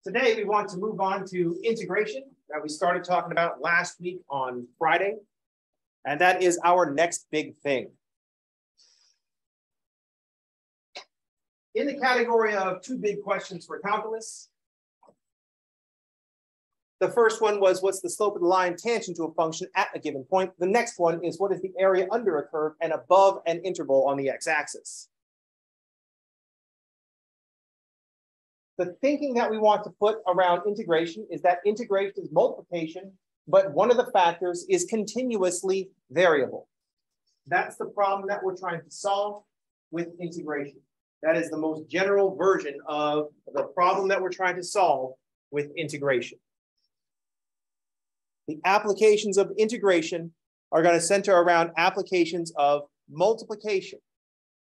Today, we want to move on to integration that we started talking about last week on Friday. And that is our next big thing. In the category of two big questions for calculus, the first one was, what's the slope of the line tangent to a function at a given point? The next one is, what is the area under a curve and above an interval on the x-axis? The thinking that we want to put around integration is that integration is multiplication, but one of the factors is continuously variable. That's the problem that we're trying to solve with integration. That is the most general version of the problem that we're trying to solve with integration. The applications of integration are going to center around applications of multiplication.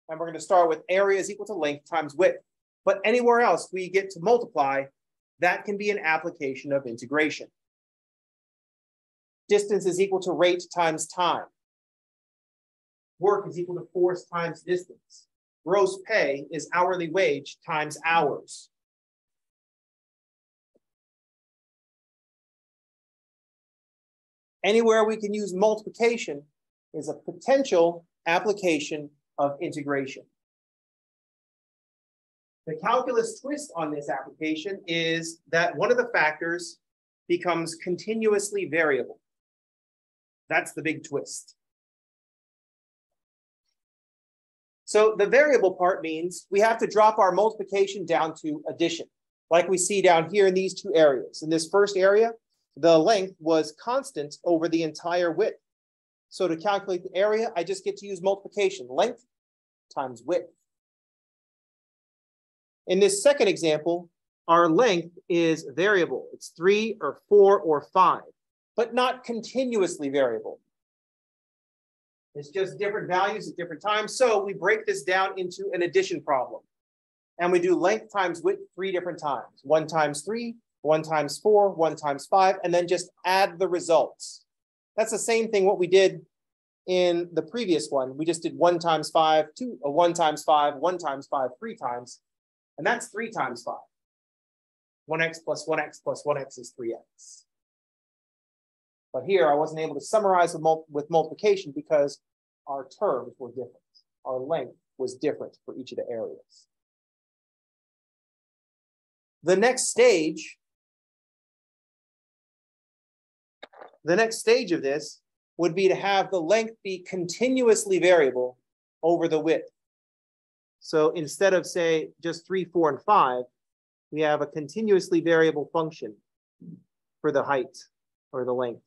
And we're going to start with area is equal to length times width. But anywhere else we get to multiply, that can be an application of integration. Distance is equal to rate times time. Work is equal to force times distance. Gross pay is hourly wage times hours. Anywhere we can use multiplication is a potential application of integration. The calculus twist on this application is that one of the factors becomes continuously variable. That's the big twist. So the variable part means we have to drop our multiplication down to addition, like we see down here in these two areas. In this first area, the length was constant over the entire width. So to calculate the area, I just get to use multiplication, length times width. In this second example, our length is variable. It's 3 or 4 or 5, but not continuously variable. It's just different values at different times. So we break this down into an addition problem. And we do length times width 3 different times. 1 times 3, 1 times 4, 1 times 5, and then just add the results. That's the same thing what we did in the previous one. We just did 1 times 5, 1 times 5, 1 times 5, 3 times. And that's 3 times 5. 1x plus 1x plus 1x is 3x. But here I wasn't able to summarize with multiplication because our terms were different. Our length was different for each of the areas. The next stage of this would be to have the length be continuously variable over the width. So instead of, say, just 3, 4, and 5, we have a continuously variable function for the height or the length.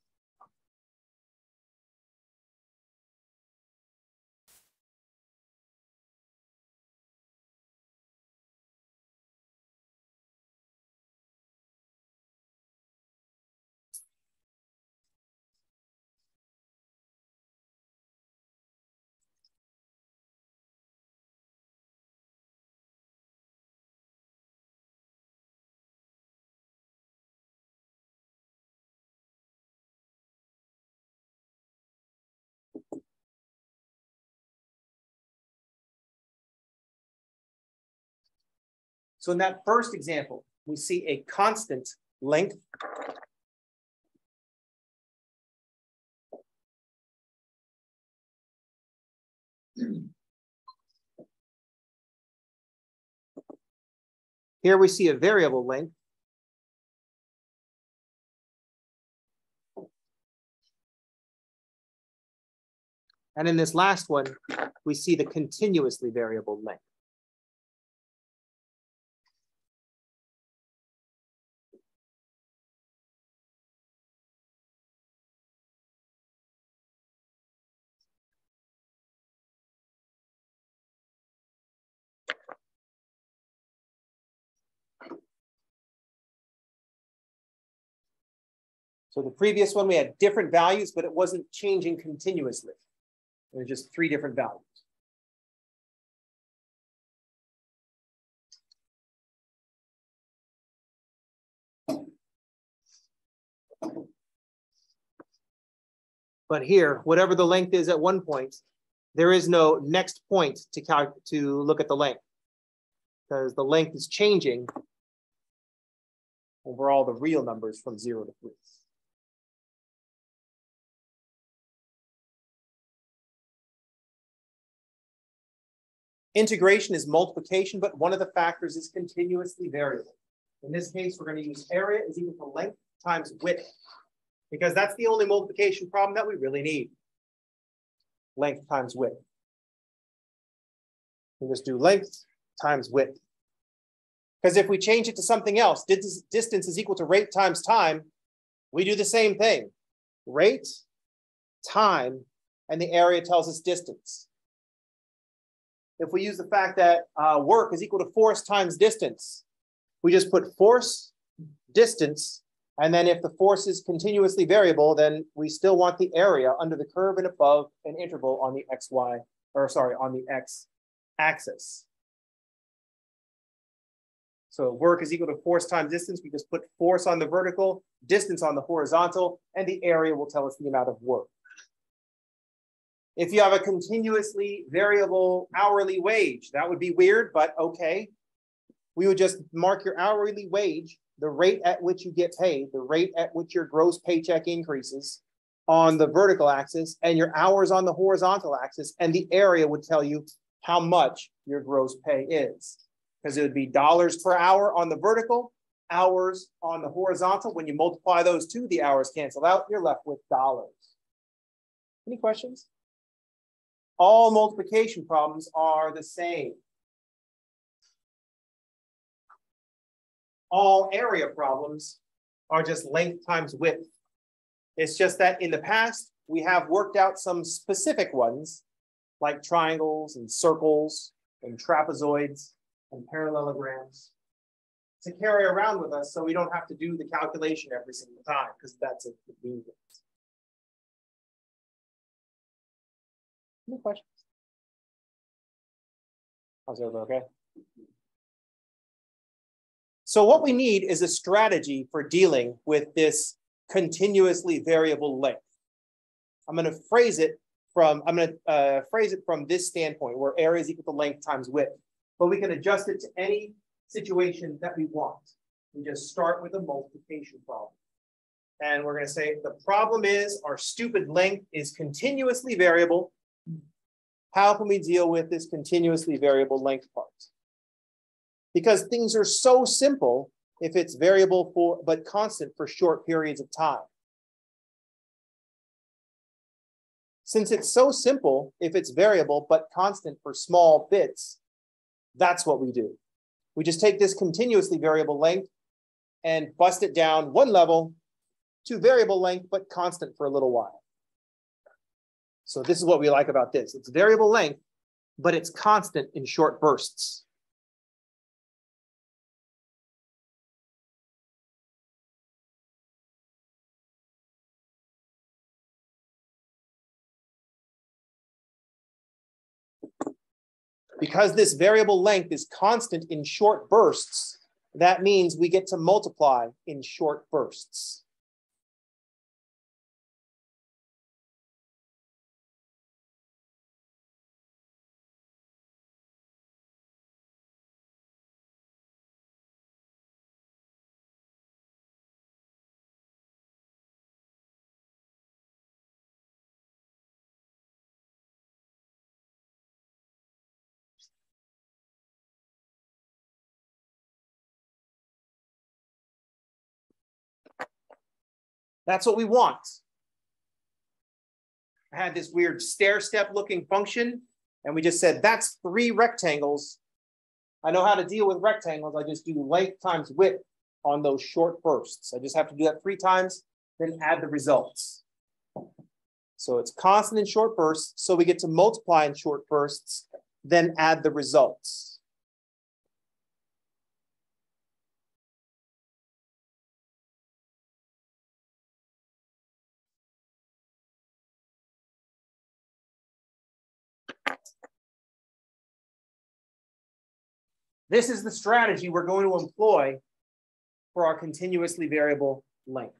So in that first example, we see a constant length. Here we see a variable length. And in this last one, we see the continuously variable length. So the previous one, we had different values, but it wasn't changing continuously. There were just 3 different values. But here, whatever the length is at one point, there is no next point to look at the length, because the length is changing over all the real numbers from 0 to 3. Integration is multiplication, but one of the factors is continuously variable. In this case, we're going to use area is equal to length times width, because that's the only multiplication problem that we really need. Length times width. We just do length times width. Because if we change it to something else, distance is equal to rate times time, we do the same thing. Rate, time, and the area tells us distance. If we use the fact that work is equal to force times distance, we just put force, distance, and then if the force is continuously variable, then we still want the area under the curve and above an interval on the on the x-axis. So work is equal to force times distance. We just put force on the vertical, distance on the horizontal, and the area will tell us the amount of work. If you have a continuously variable hourly wage, that would be weird, but okay. We would just mark your hourly wage, the rate at which you get paid, the rate at which your gross paycheck increases on the vertical axis, and your hours on the horizontal axis, and the area would tell you how much your gross pay is. Because it would be dollars per hour on the vertical, hours on the horizontal. When you multiply those two, the hours cancel out. You're left with dollars. Any questions? All multiplication problems are the same. All area problems are just length times width. It's just that in the past, we have worked out some specific ones, like triangles and circles and trapezoids and parallelograms, to carry around with us so we don't have to do the calculation every single time, because that's a convenience. Any questions? How's everyone okay? So what we need is a strategy for dealing with this continuously variable length. I'm going to phrase it from this standpoint, where area is equal to length times width. But we can adjust it to any situation that we want. We just start with a multiplication problem. And we're going to say the problem is our stupid length is continuously variable. How can we deal with this continuously variable length part? Because things are so simple if it's variable but constant for short periods of time. Since it's so simple if it's variable but constant for small bits, that's what we do. We just take this continuously variable length and bust it down one level to variable length but constant for a little while. So this is what we like about this. It's variable length, but it's constant in short bursts. Because this variable length is constant in short bursts, that means we get to multiply in short bursts. That's what we want. I had this weird stair-step looking function, and we just said, that's 3 rectangles. I know how to deal with rectangles. I just do length times width on those short bursts. I just have to do that 3 times, then add the results. So it's constant in short bursts, so we get to multiply in short bursts, then add the results. This is the strategy we're going to employ for our continuously variable length.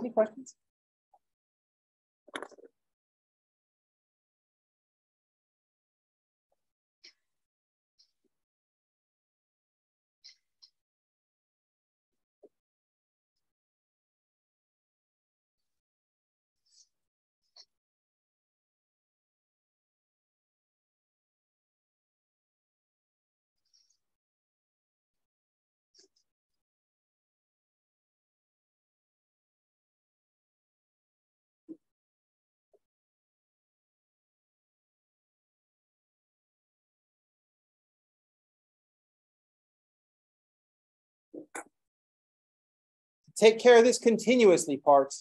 Any questions? take care of this continuously part,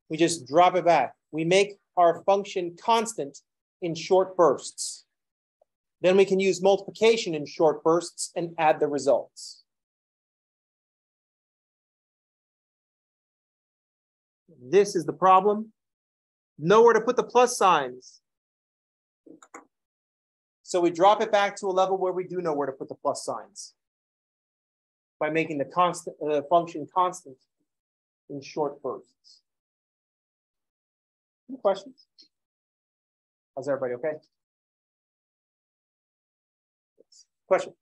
we just drop it back. We make our function constant in short bursts. Then we can use multiplication in short bursts and add the results. This is the problem. Nowhere to put the plus signs. So we drop it back to a level where we do know where to put the plus signs by making the function constant in short bursts. Any questions? How's everybody okay? Question?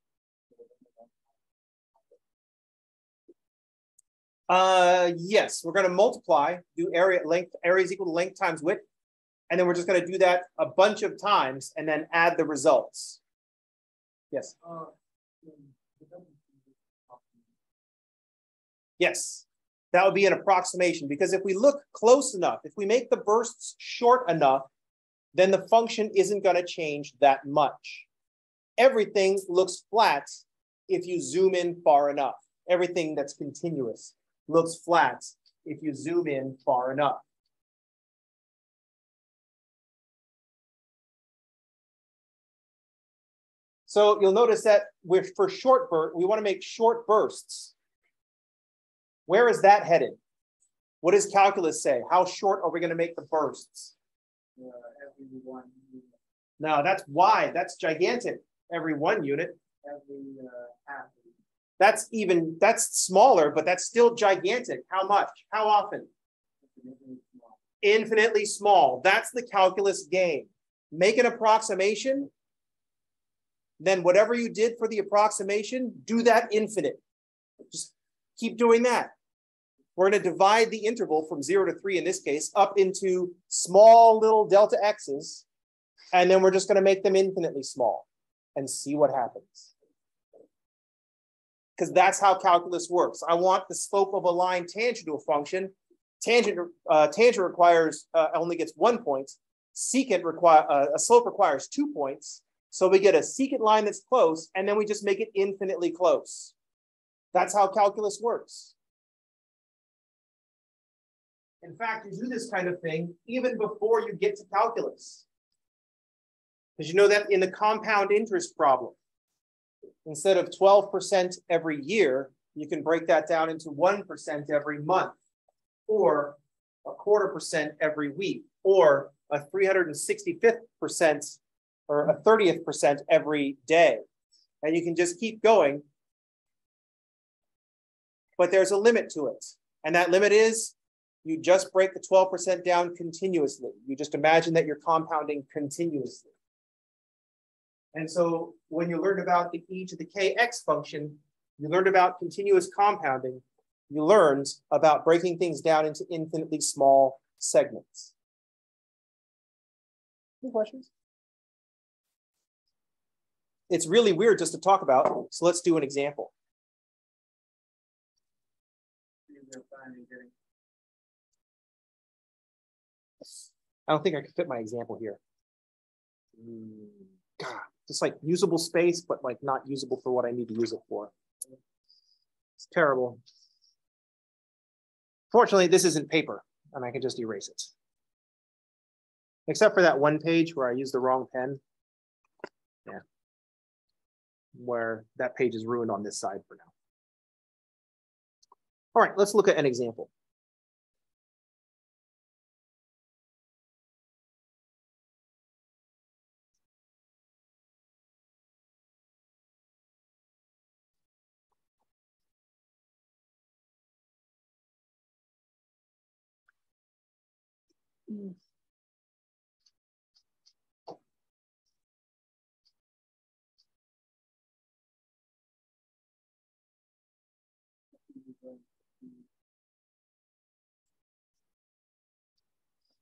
Yes, we're going to multiply, do area is equal to length times width, and then we're just going to do that a bunch of times and then add the results. Yes. Yes, that would be an approximation, because if we look close enough, if we make the bursts short enough, then the function isn't going to change that much. Everything looks flat if you zoom in far enough. Everything that's continuous looks flat if you zoom in far enough. So you'll notice that we want to make short bursts. Where is that headed? What does calculus say? How short are we going to make the bursts? Every 1 unit. No, that's wide. That's gigantic. Every 1 unit. Every half. That's smaller, but that's still gigantic. How much? How often? Infinitely small. That's the calculus game. Make an approximation. Then whatever you did for the approximation, do that infinite. Just keep doing that. We're going to divide the interval from 0 to 3 in this case up into small little delta x's, and then we're just going to make them infinitely small and see what happens. Because that's how calculus works. I want the slope of a line tangent to a function. Tangent requires only gets 1 point. Secant a slope requires 2 points. So we get a secant line that's close, and then we just make it infinitely close. That's how calculus works. In fact, you do this kind of thing even before you get to calculus. Because you know that in the compound interest problem, instead of 12% every year, you can break that down into 1% every month, or a 0.25% every week, or a 365th% or a 30th% every day. And you can just keep going. But there's a limit to it. And that limit is you just break the 12% down continuously. You just imagine that you're compounding continuously. And so when you learned about the e to the kx function, you learned about continuous compounding. You learned about breaking things down into infinitely small segments. Any questions? It's really weird just to talk about, so let's do an example. I don't think I can fit my example here. God, just like usable space, but like not usable for what I need to use it for. It's terrible. Fortunately, this isn't paper, and I can just erase it. Except for that one page where I used the wrong pen. Yeah. Where that page is ruined on this side for now. All right, let's look at an example.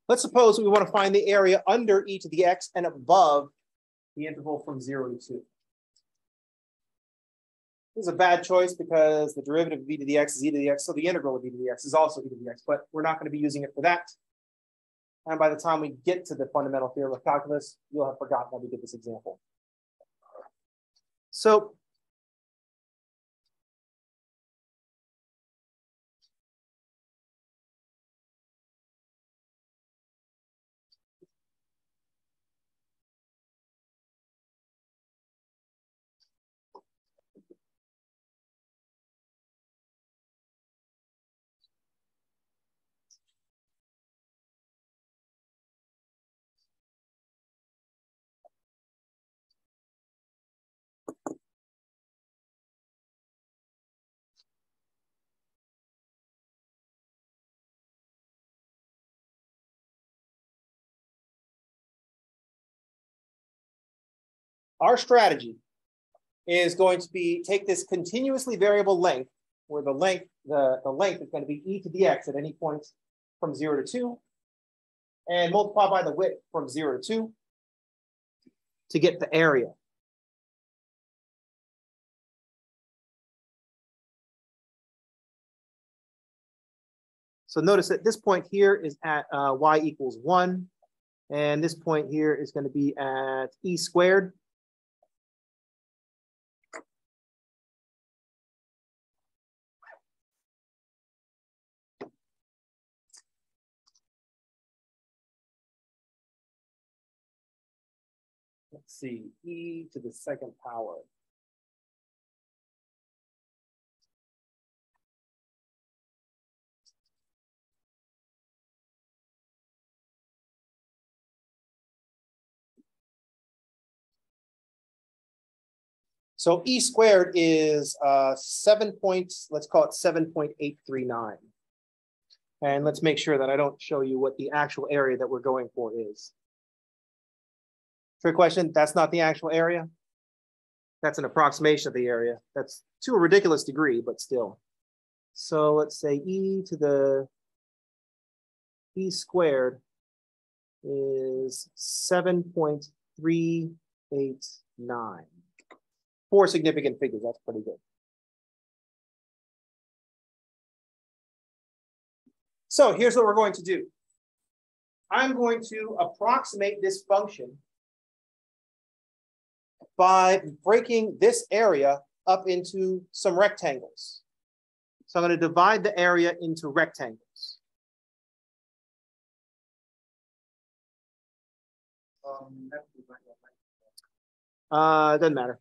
Let's suppose we want to find the area under e to the x and above the interval from 0 to 2. This is a bad choice because the derivative of e to the x is e to the x, so the integral of e to the x is also e to the x, but we're not going to be using it for that. And by the time we get to the fundamental theorem of calculus, you'll have forgotten that we did this example. So Our strategy is going to be take this continuously variable length, where the length is going to be e to the x at any point from 0 to 2, and multiply by the width from 0 to 2 to get the area. So notice that this point here is at y equals 1, and this point here is going to be at e squared. Let's see, e to the second power. So e squared is let's call it 7.839. And let's make sure that I don't show you what the actual area that we're going for is. Trick question, that's not the actual area. That's an approximation of the area. That's to a ridiculous degree, but still. So let's say e to the e squared is 7.389. 4 significant figures, that's pretty good. So here's what we're going to do. I'm going to approximate this function by breaking this area up into some rectangles. So I'm going to divide the area into rectangles. Doesn't matter.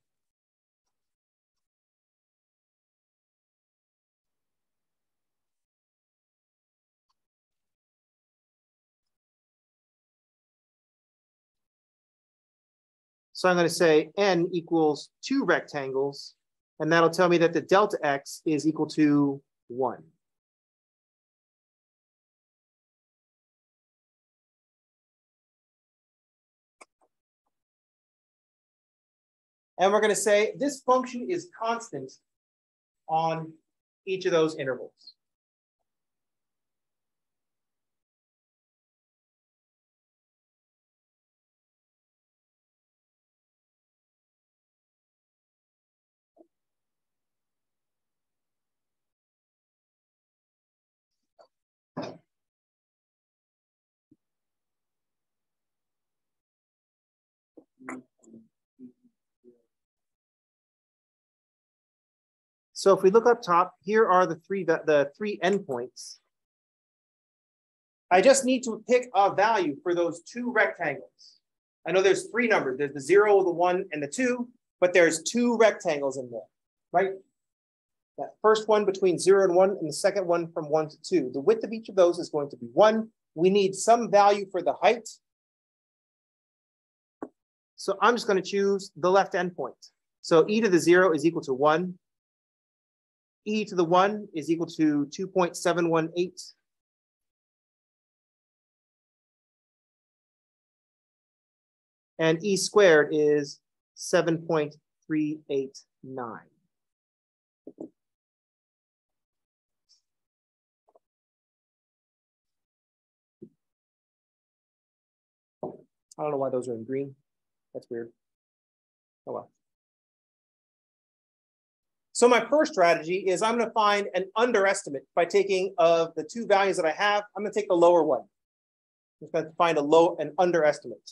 So I'm going to say n equals 2 rectangles, and that'll tell me that the delta x is equal to 1. And we're going to say this function is constant on each of those intervals. So if we look up top, here are the three endpoints. I just need to pick a value for those 2 rectangles. I know there's 3 numbers. There's the 0, the 1, and the 2, but there's 2 rectangles in there, right? That first one between 0 and 1, and the second one from 1 to 2. The width of each of those is going to be 1. We need some value for the height. So I'm just going to choose the left endpoint. So e to the 0 is equal to 1. E to the 1 is equal to 2.718. And e squared is 7.389. I don't know why those are in green. That's weird. Oh well. So my first strategy is I'm going to find an underestimate by taking of the 2 values that I have. I'm going to take the lower one. I'm just going to find an underestimate.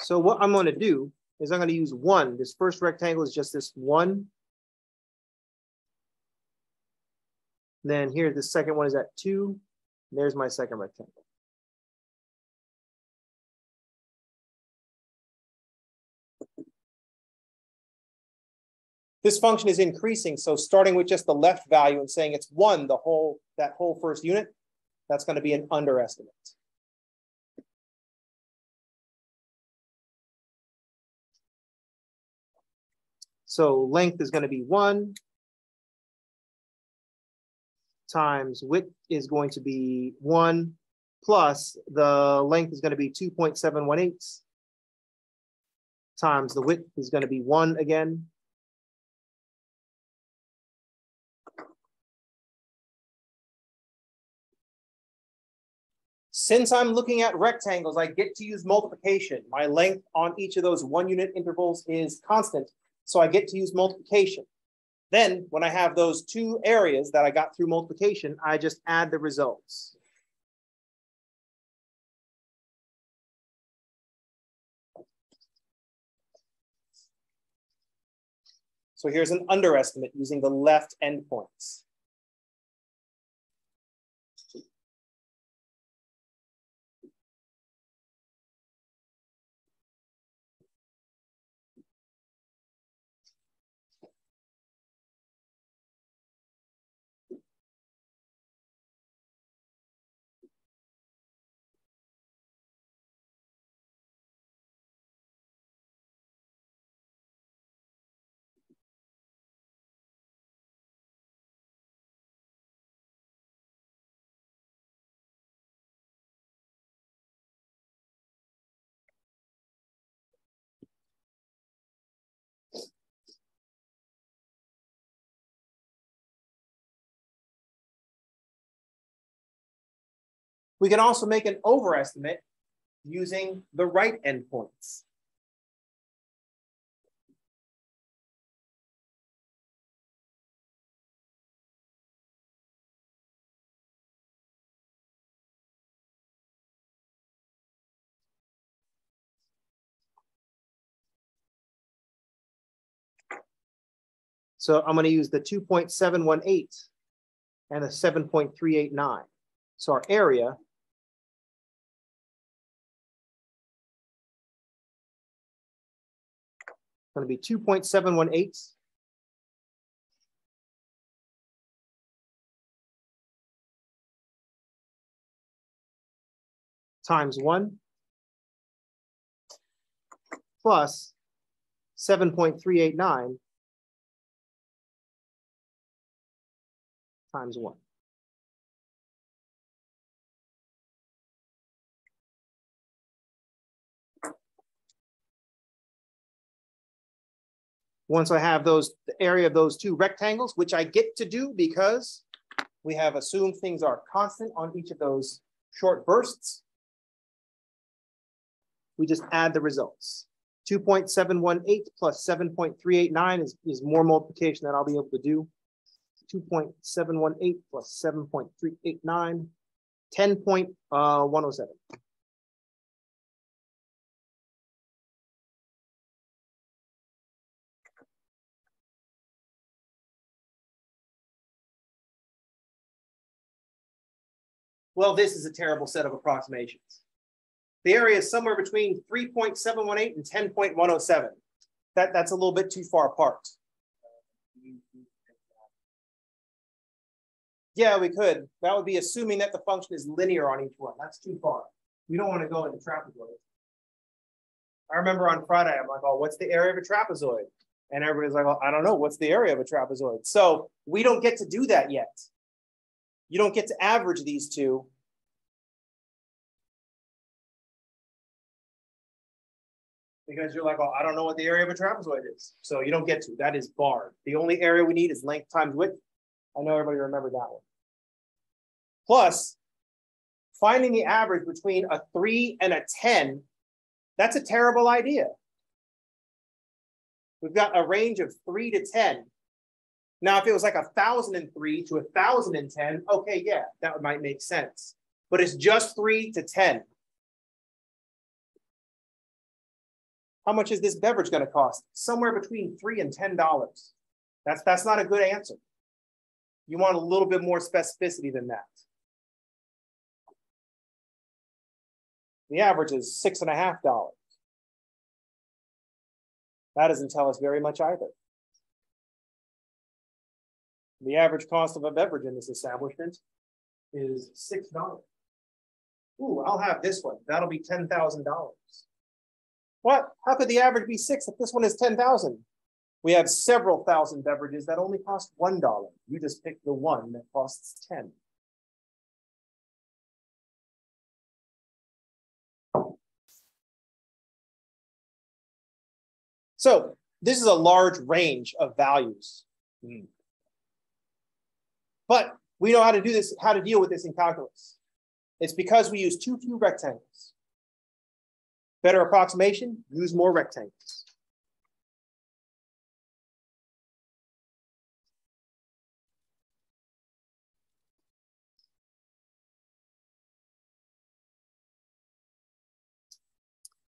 So what I'm going to do is I'm going to use 1. This first rectangle is just this 1. Then here, the second one is at 2. There's my second rectangle. This function is increasing, so starting with just the left value and saying it's 1, that whole first unit, that's going to be an underestimate. So length is going to be 1 times width is going to be 1 plus the length is going to be 2.718 times the width is going to be 1 again. Since I'm looking at rectangles, I get to use multiplication. My length on each of those 1 unit intervals is constant, so I get to use multiplication. Then when I have those 2 areas that I got through multiplication, I just add the results. So here's an underestimate using the left endpoints. We can also make an overestimate using the right endpoints. So I'm going to use the 2.718 and the 7.389. So our area is going to be 2.718 times 1 plus 7.389 times 1. Once I have the area of those 2 rectangles, which I get to do because we have assumed things are constant on each of those short bursts, we just add the results. 2.718 plus 7.389 is more multiplication that I'll be able to do. 2.718 plus 7.389, 10.107. Well, this is a terrible set of approximations. The area is somewhere between 3.718 and 10.107. That's a little bit too far apart. Yeah, we could. That would be assuming that the function is linear on each one. That's too far. We don't want to go into trapezoid. I remember on Friday, I'm like, oh, what's the area of a trapezoid? And everybody's like, oh, I don't know. What's the area of a trapezoid? So we don't get to do that yet. You don't get to average these two. Because you're like, oh, I don't know what the area of a trapezoid is. So you don't get to. That is barred. The only area we need is length times width. I know everybody remembered that one. Plus, finding the average between a 3 and a 10, that's a terrible idea. We've got a range of 3 to 10. Now, if it was like 1,003 to 1,010, okay, yeah, that might make sense. But it's just 3 to 10. How much is this beverage going to cost? Somewhere between $3 and $10. That's not a good answer. You want a little bit more specificity than that. The average is $6.50. That doesn't tell us very much either. The average cost of a beverage in this establishment is $6. Ooh, I'll have this one. That'll be $10,000. What? How could the average be 6 if this one is 10,000? We have several thousand beverages that only cost $1. You just pick the one that costs 10. So this is a large range of values. But we know how to do this, how to deal with this in calculus. It's because we use too few rectangles. Better approximation, use more rectangles.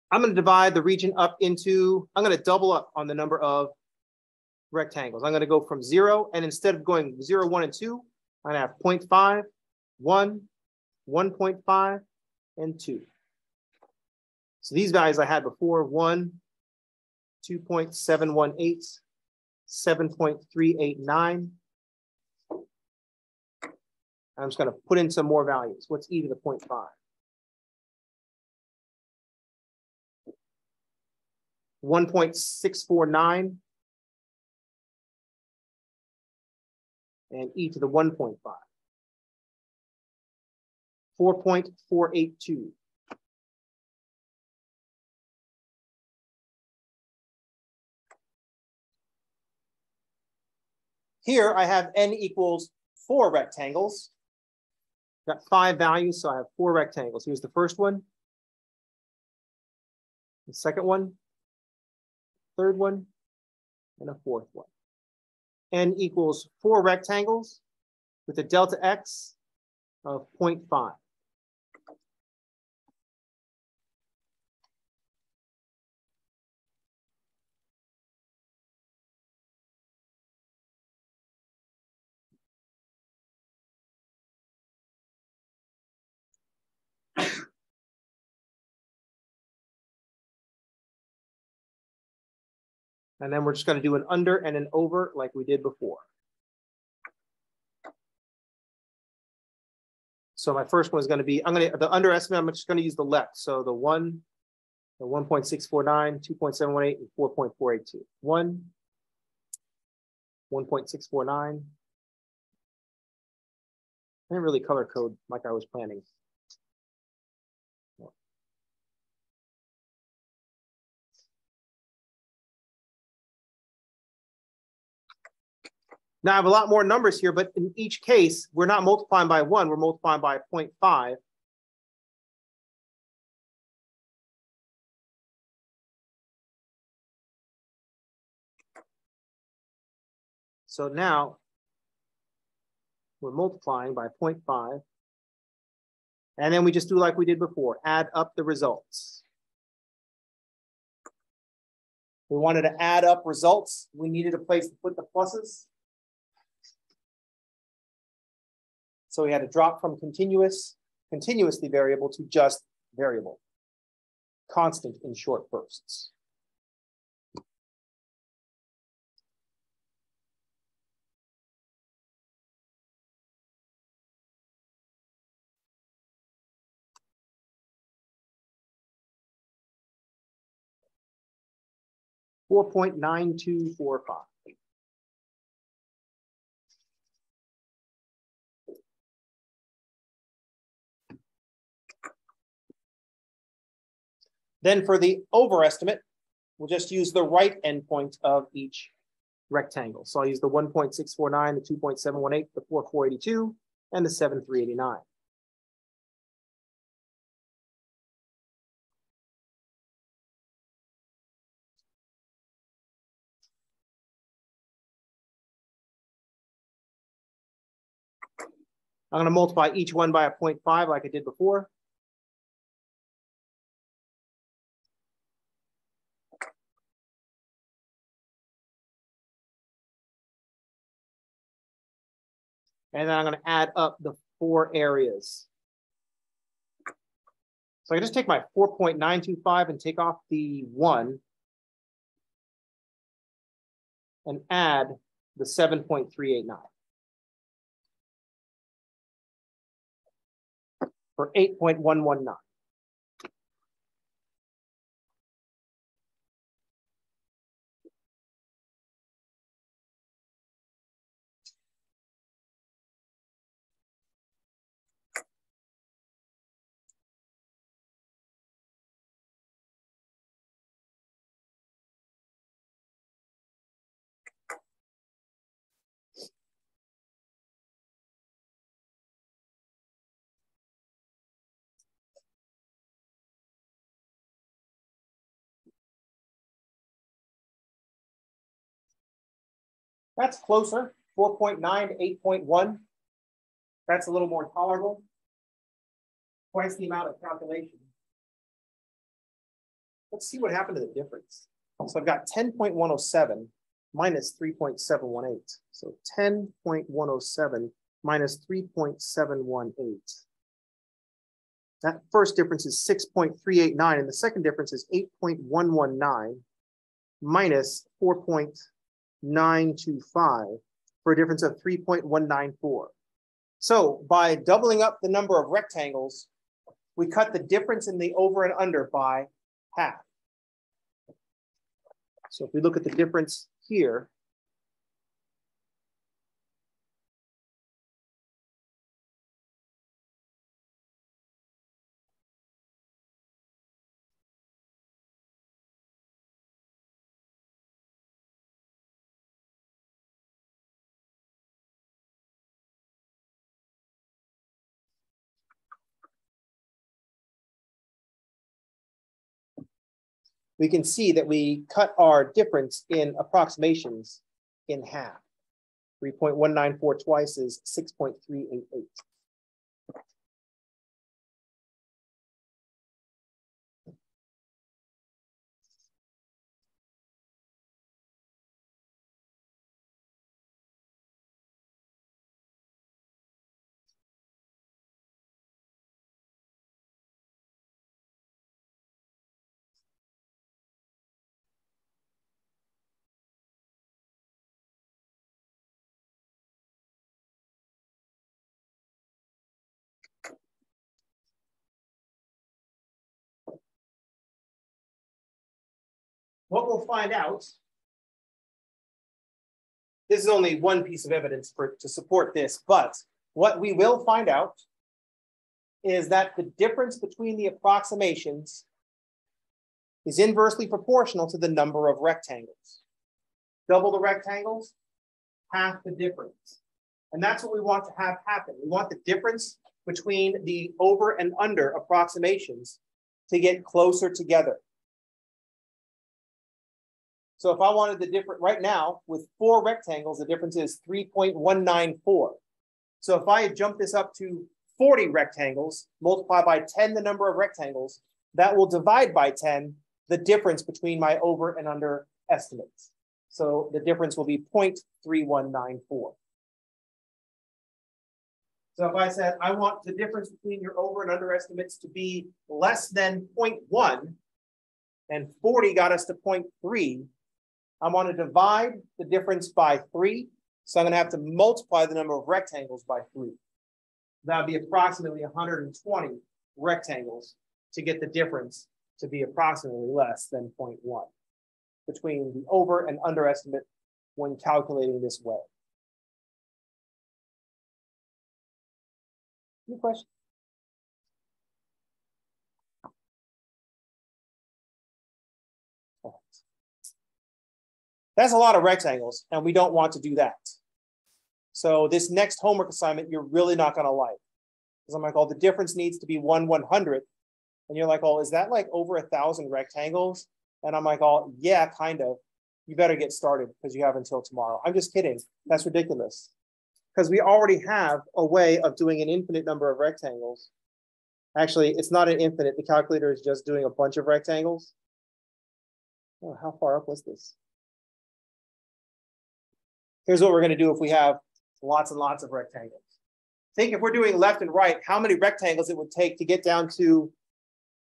I'm going to divide the region up into, I'm going to double up on the number of rectangles. I'm going to go from 0, and instead of going 0, 1, and 2, I'm going to have 0.5, 1, 1.5, and 2. So these values I had before, 1, 2.718, 7.389. I'm just going to put in some more values. What's e to the 0.5? 1.649 and e to the 1.5. 4.482. Here I have n equals 4 rectangles. Got 5 values, so I have 4 rectangles. Here's the first one, the second one, third one, and a fourth one. N equals 4 rectangles with a delta x of 0.5. And then we're just going to do an under and an over like we did before. So my first one is going to be, the underestimate, I'm just going to use the left. So the 1, the 1.649, 2.718, and 4.482. 1, 1.649. I didn't really color code like I was planning. Now I have a lot more numbers here, but in each case, we're not multiplying by 1, we're multiplying by 0.5. So now we're multiplying by 0.5. And then we just do like we did before, add up the results. We wanted to add up results. We needed a place to put the pluses. So we had to drop from continuously variable to just variable. Constant in short bursts. $4.9245. Then for the overestimate, we'll just use the right endpoint of each rectangle. So I'll use the 1.649, the 2.718, the 4.482, and the 7.389. I'm going to multiply each one by a 0.5 like I did before. And then I'm going to add up the 4 areas. So I just take my 4.925 and take off the 1 and add the 7.389. for 8.119. That's closer, 4.9 to 8.1. That's a little more tolerable. Twice the amount of calculation. Let's see what happened to the difference. So I've got 10.107 minus 3.718. So 10.107 minus 3.718. That first difference is 6.389, and the second difference is 8.119 minus 4.925 for a difference of 3.194. So by doubling up the number of rectangles, we cut the difference in the over and under by half. So if we look at the difference here, we can see that we cut our difference in approximations in half. 3.194 twice is 6.388. What we'll find out, this is only one piece of evidence to support this, but what we will find out is that the difference between the approximations is inversely proportional to the number of rectangles. Double the rectangles, half the difference. And that's what we want to have happen. We want the difference between the over and under approximations to get closer together. So if I wanted the difference right now with 4 rectangles, the difference is 3.194. So if I jump this up to 40 rectangles, multiply by 10 the number of rectangles, that will divide by 10 the difference between my over and under estimates. So the difference will be 0.3194. So if I said I want the difference between your over and under estimates to be less than 0.1, and 40 got us to 0.3, I want to divide the difference by 3. So I'm going to have to multiply the number of rectangles by 3. That would be approximately 120 rectangles to get the difference to be approximately less than 0.1 between the over and under estimate when calculating this way. Any questions? That's a lot of rectangles, and we don't want to do that. So this next homework assignment, you're really not going to like. Because I'm like, oh, the difference needs to be 1/100th. And you're like, oh, is that like over 1,000 rectangles? And I'm like, oh, yeah, kind of. You better get started because you have until tomorrow. I'm just kidding. That's ridiculous. Because we already have a way of doing an infinite number of rectangles. Actually, it's not an infinite. The calculator is just doing a bunch of rectangles. Oh, how far up was this? Here's what we're going to do if we have lots and lots of rectangles. Think if we're doing left and right, how many rectangles it would take to get down to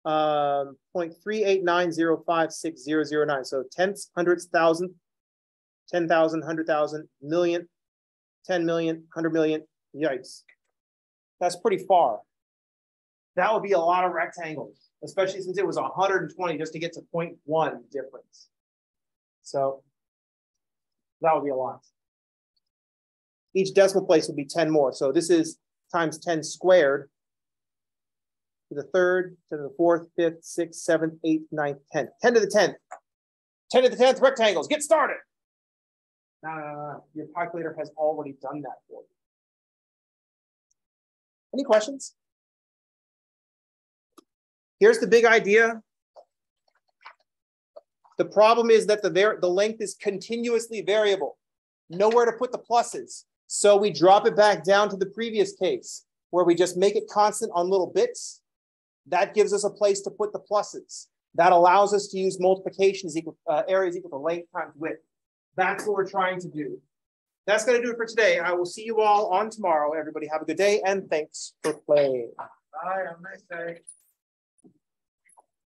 0.389056009. So tenths, hundredths, thousandth, 10,000, 100,000, million, 10 million, 100 million. Yikes. That's pretty far. That would be a lot of rectangles, especially since it was 120 just to get to 0.1 difference. So that would be a lot. Each decimal place would be 10 more. So this is times 10 squared to the third, to the fourth, fifth, sixth, seventh, eighth, ninth, 10th. 10 to the 10th. 10 to the 10th rectangles. Get started. No. Your calculator has already done that for you. Any questions? Here's the big idea. The problem is that the length is continuously variable. Nowhere to put the pluses. So we drop it back down to the previous case where we just make it constant on little bits. That gives us a place to put the pluses. That allows us to use multiplication as equal, areas equal to length times width. That's what we're trying to do. That's going to do it for today. I will see you all on tomorrow. Everybody have a good day and thanks for playing. Bye, have a nice day.